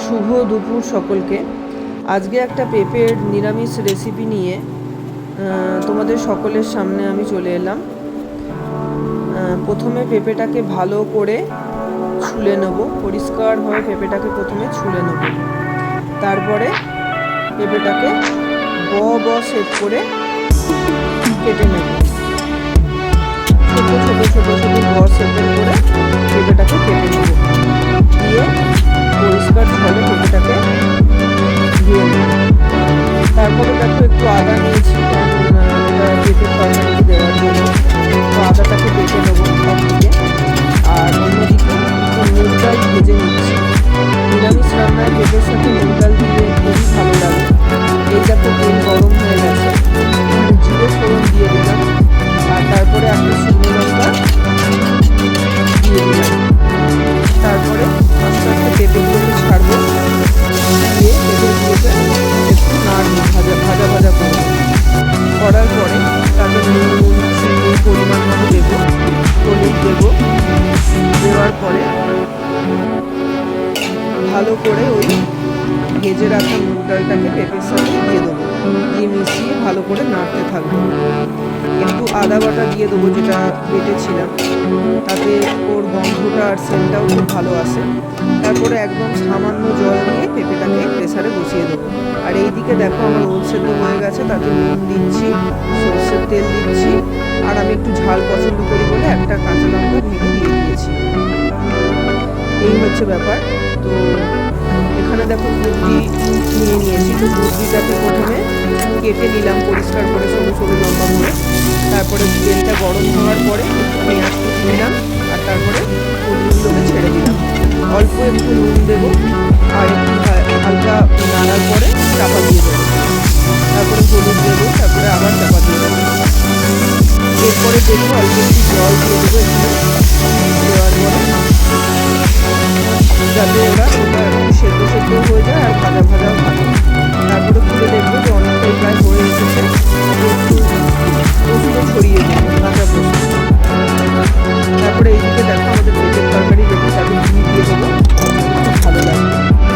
শুভ দুপুর সকলকে। আজকে একটা পেঁপের নিরামিষ রেসিপি নিয়ে তোমাদের সকলের সামনে আমি চলে এলাম। প্রথমে পেঁপেটাকে ভালো করে ছুলে নেব, পরিষ্কারভাবে পেঁপেটাকে প্রথমে ছুলে নেব। তারপরে পেঁপেটাকে ব শেপ করে কেটে নেব। ছোটো ছোটো ছোটো ছোটো ব শেপের করে পেঁপেটাকে কেটে নেব। দিয়ে পরিষ্কার জলে পেঁপেটাকে ধুয়ে নেব। তারপরে দেখো একটু আদা নিয়েছি, এটা পেঁপের তরকারিতে দেওয়ার জন্য। তো আদাটাকে বেটে নেবো একদিকে, আর অন্যদিকে মুগ ডাল ভেজে নিচ্ছি। নিরামিষ রান্নায় পেঁপের সাথে মুগ ডাল দিলে খুবই ভালো লাগে। এই দেখো তেল গরম হয়ে গেছে, জিরে ফোড়ন দিয়ে দিলাম, আর তারপরে একটা শুকনো লঙ্কা দিয়ে দিলাম। তারপরে আস্তে আস্তে পেঁপেগুলোকে ছাড়বো, দিয়ে পেঁপেগুলোকে একটু নাড়বো, ভাজা ভাজা করবো। করার পরে তারপর নুন চিনি পরিমাণ মতো দেবো, হলুদ দেবো। দেওয়ার পরে ভালো করে ওই ভেজে রাখা মুগ ডালটাকে পেঁপের সাথে দিয়ে দেবো, দিয়ে মিশিয়ে ভালো করে নাড়তে থাকবো। একটু আদা বাটা দিয়ে দেবো, যেটা বেটেছিলাম, তাতে ওর গন্ধটা আর সেন্টটাও খুব ভালো আসে। তারপরে একদম সামান্য জল দিয়ে পেঁপেটাকে প্রেসারে বসিয়ে দেবো। আর এইদিকে দেখো আমার ওল সেদ্ধ হয়ে গেছে, তাতে নুন দিচ্ছি, সরষের তেল দিচ্ছি, আর আমি একটু ঝাল পছন্দ করি বলে একটা কাঁচা লঙ্কা ভেঙে দিয়ে দিয়েছি। এই হচ্ছে ব্যাপার। তো এখানে দেখো বুদ্ধি নিয়ে নিয়েছি। তো বুদ্ধিটাকে প্রথমে কেটে নিলাম পরিষ্কার করে সরু সরু লম্বা করে। তারপরে তেলটা গরম হওয়ার পরে পেঁয়াজ কুচি দিলাম, আর তারপরে কুচগুলোকে ছেড়ে দিলাম। অল্প একটু নুন দেবো, আর একটু হালকা নাড়ার পরে চাপা দিয়ে দেবো। তারপরে হলুদ দেবো, তারপরে আবার চাপা দিয়ে দেবো। এরপরে দেখবো অল্প একটু জল দিয়ে দেবো এখানে। দেওয়ার পরে যাতে ওরা